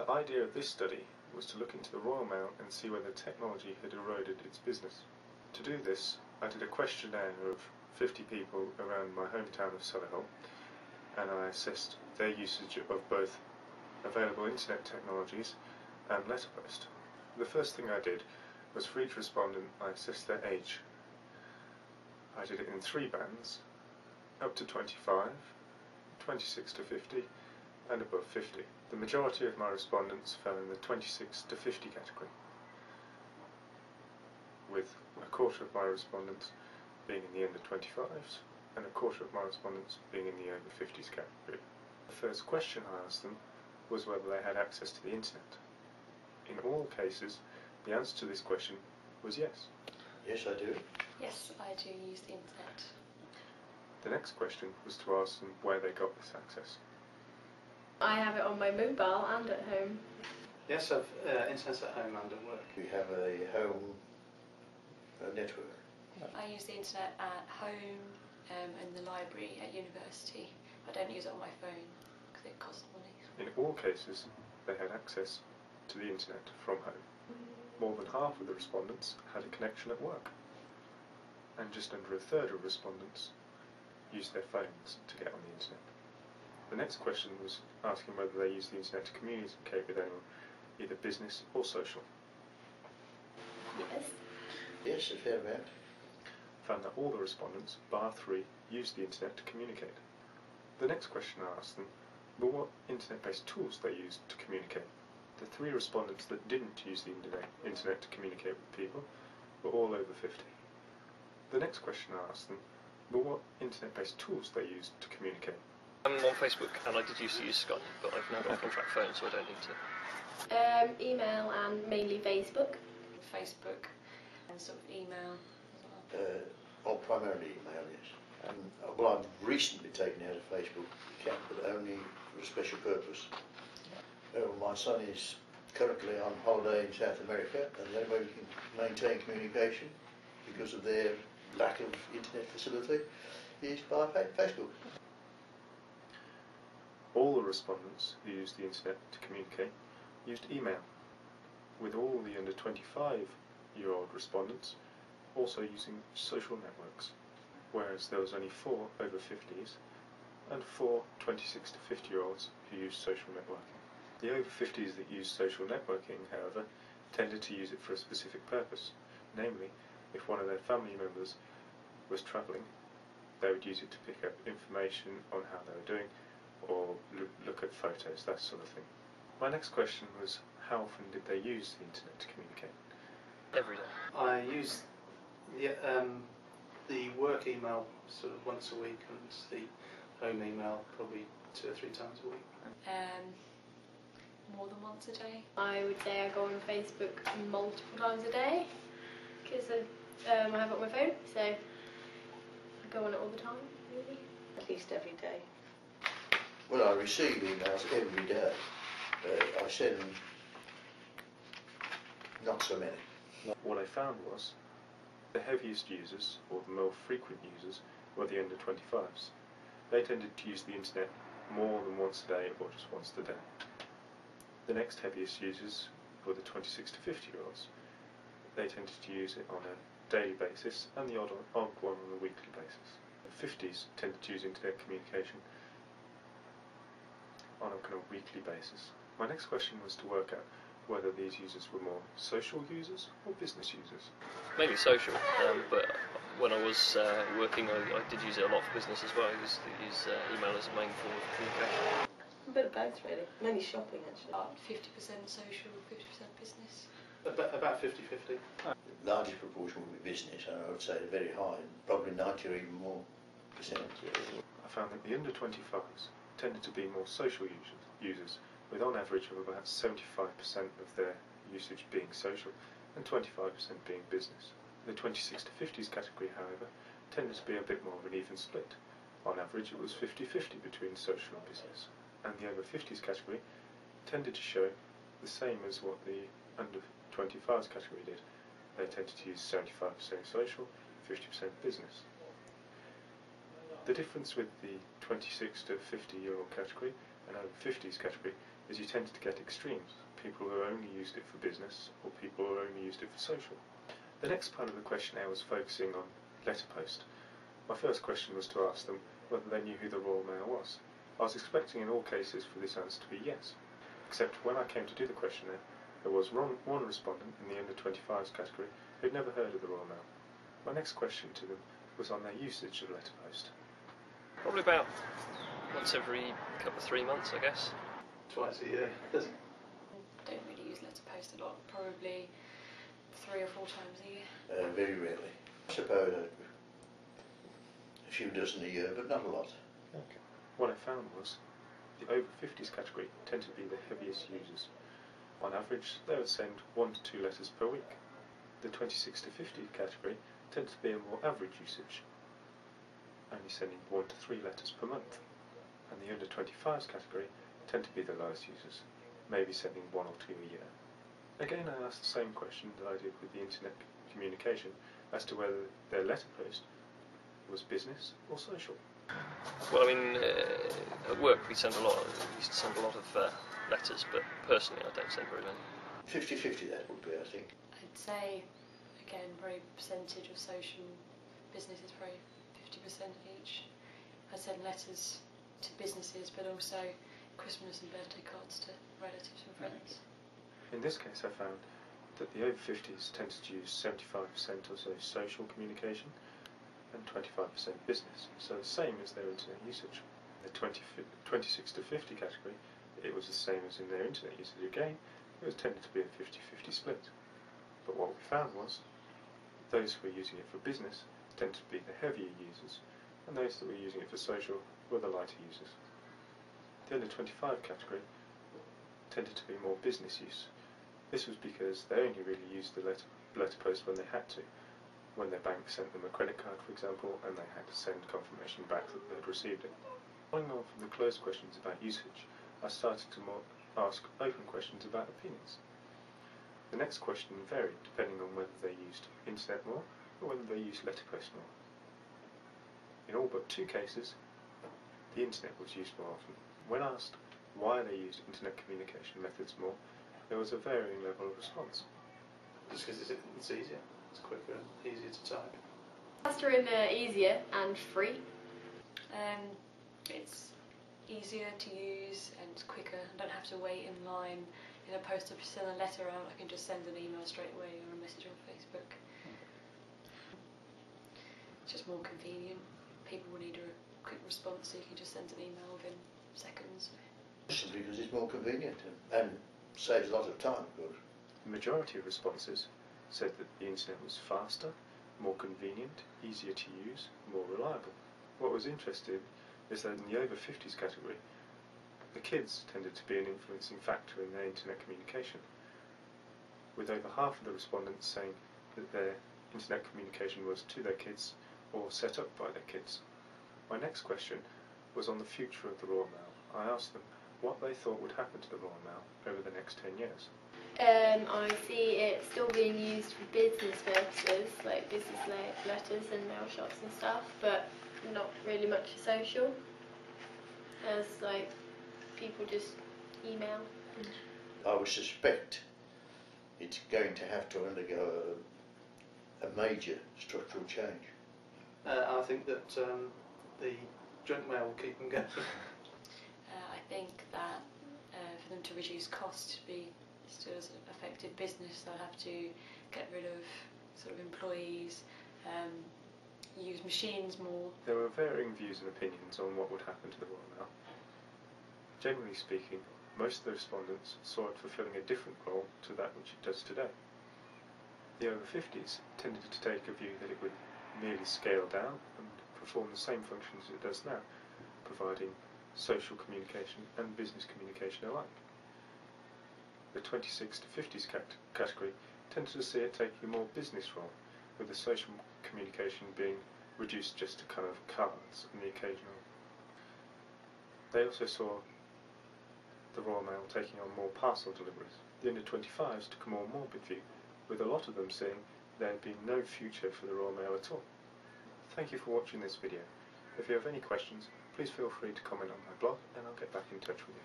The idea of this study was to look into the Royal Mail and see whether technology had eroded its business. To do this, I did a questionnaire of 50 people around my hometown of Solihull, and I assessed their usage of both available internet technologies and letterpost. The first thing I did was for each respondent I assessed their age. I did it in 3 bands, up to 25, 26 to 50, and above 50. The majority of my respondents fell in the 26 to 50 category, with a quarter of my respondents being in the under 25s and a quarter of my respondents being in the over 50s category. The first question I asked them was whether they had access to the internet. In all cases, the answer to this question was yes. Yes, I do. Yes, I do use the internet. The next question was to ask them where they got this access. I have it on my mobile and at home. Yes, I've internet at home and at work. We have a home network. I use the internet at home, in the library, at university. I don't use it on my phone because it costs money. In all cases, they had access to the internet from home. More than half of the respondents had a connection at work, and just under a third of respondents used their phones to get on the internet. The next question was asking whether they used the internet to communicate with anyone, either business or social. Yes. Yes, a fair amount. Found that all the respondents, bar 3, used the internet to communicate. The next question I asked them were what internet-based tools they used to communicate. The 3 respondents that didn't use the internet to communicate with people were all over 50. The next question I asked them were what internet-based tools they used to communicate. I'm on Facebook and I did used to use Skype, but I've now got a contract phone, so I don't need to. Email and mainly Facebook. Facebook and sort of email as well. Primarily email, yes. Well, I've recently taken out a Facebook account, but only for a special purpose. My son is currently on holiday in South America, and the only way we can maintain communication because of their lack of internet facility is by Facebook. All the respondents who used the internet to communicate used email, with all the under 25-year-old respondents also using social networks, whereas there was only 4 over 50s and 4 26 to 50-year-olds who used social networking. The over 50s that used social networking, however, tended to use it for a specific purpose, namely, if one of their family members was travelling, they would use it to pick up information on how they were doing, or look at photos, that sort of thing. My next question was, how often did they use the internet to communicate? Every day. I use the work email sort of once a week and the home email probably 2 or 3 times a week. More than once a day. I would say I go on Facebook multiple times a day because I have it on my phone, so I go on it all the time, really. At least every day. Well, I receive emails every day. I send not so many. What I found was the heaviest users, or the more frequent users, were the under 25s. They tended to use the internet more than once a day or just once a day. The next heaviest users were the 26 to 50-year-olds. They tended to use it on a daily basis and the odd one on a weekly basis. The 50s tended to use internet communication on a kind of weekly basis. My next question was to work out whether these users were more social users or business users. Mainly social, but when I was working I did use it a lot for business as well. I used to use email as a main form of communication. A bit of both really, mainly shopping actually. About 50% social, 50% business. About 50-50. Largest proportion would be business, and I would say very high, probably 90 or even more %. I found that the under 25s tended to be more social users, with on average of about 75% of their usage being social and 25% being business. The 26 to 50s category, however, tended to be a bit more of an even split. On average it was 50-50 between social and business, and the over 50s category tended to show the same as what the under 25s category did. They tended to use 75% social, 50% business. The difference with the 26 to 50-year-old category and over 50s category is you tended to get extremes, people who only used it for business or people who only used it for social. The next part of the questionnaire was focusing on letterpost. My first question was to ask them whether they knew who the Royal Mail was. I was expecting in all cases for this answer to be yes, except when I came to do the questionnaire, there was one respondent in the under 25s category who had never heard of the Royal Mail. My next question to them was on their usage of letterpost. Probably about once every couple of 3 months, I guess. Twice a year. Don't really use letterpost a lot, probably 3 or 4 times a year. Very rarely. I suppose a few dozen a year, but not a lot. Okay. What I found was the over 50s category tend to be the heaviest users. On average, they would send 1 to 2 letters per week. The 26 to 50 category tends to be a more average usage, only sending 1 to 3 letters per month. And the under 25s category tend to be the lowest users, maybe sending 1 or 2 a year. Again, I asked the same question that I did with the internet communication as to whether their letterpost was business or social. Well, I mean, at work we used to send a lot of letters, but personally I don't send very many. 50-50 that would be, I think. I'd say, again, probably percentage of social business is probably 50% each. I send letters to businesses, but also Christmas and birthday cards to relatives and friends. In this case, I found that the over 50s tended to use 75% or so social communication and 25% business, so the same as their internet usage. In the 26 to 50 category, it was the same as in their internet usage. Again, it was tended to be a 50-50 split. But what we found was those who were using it for business tended to be the heavier users, and those that were using it for social were the lighter users. The under 25 category tended to be more business use. This was because they only really used the letterpost when they had to, when their bank sent them a credit card, for example, and they had to send confirmation back that they had received it. Following on from the closed questions about usage, I started to ask open questions about opinions. The next question varied depending on whether they used internet more or whether they used letterpost more. In all but 2 cases, the internet was used more often. When asked why they used internet communication methods more, there was a varying level of response. Just because it's easier, it's quicker and easier to type. Faster and easier and free. It's easier to use and quicker. I don't have to wait in line in a post office to send a letter out. I can just send an email straight away or a message on Facebook. It's just more convenient. People will need a quick response, so you can just send an email within seconds. Simply because it's more convenient and saves a lot of time, of course. The majority of responses said that the internet was faster, more convenient, easier to use, more reliable. What was interesting is that in the over 50s category, the kids tended to be an influencing factor in their internet communication, with over half of the respondents saying that their internet communication was to their kids or set up by their kids. My next question was on the future of the Royal Mail. I asked them what they thought would happen to the Royal Mail over the next 10 years. I see it still being used for business purposes, like business letters and mail shots and stuff, but not really much for social, as like people just email. I would suspect it's going to have to undergo a major structural change. I think that the junk mail will keep them going. I think that for them to reduce costs to be still as an effective business, they'll have to get rid of sort of employees, use machines more. There were varying views and opinions on what would happen to the Royal Mail. Generally speaking, most of the respondents saw it fulfilling a different role to that which it does today. The over 50s tended to take a view that it would merely scale down and perform the same functions it does now, providing social communication and business communication alike. The 26 to 50s category tended to see it taking a more business role, with the social communication being reduced just to kind of cards and the occasional. They also saw the Royal Mail taking on more parcel deliveries. The under 25s took a more morbid view, with a lot of them saying there had been no future for the Royal Mail at all. Thank you for watching this video. If you have any questions, please feel free to comment on my blog and I'll get back in touch with you.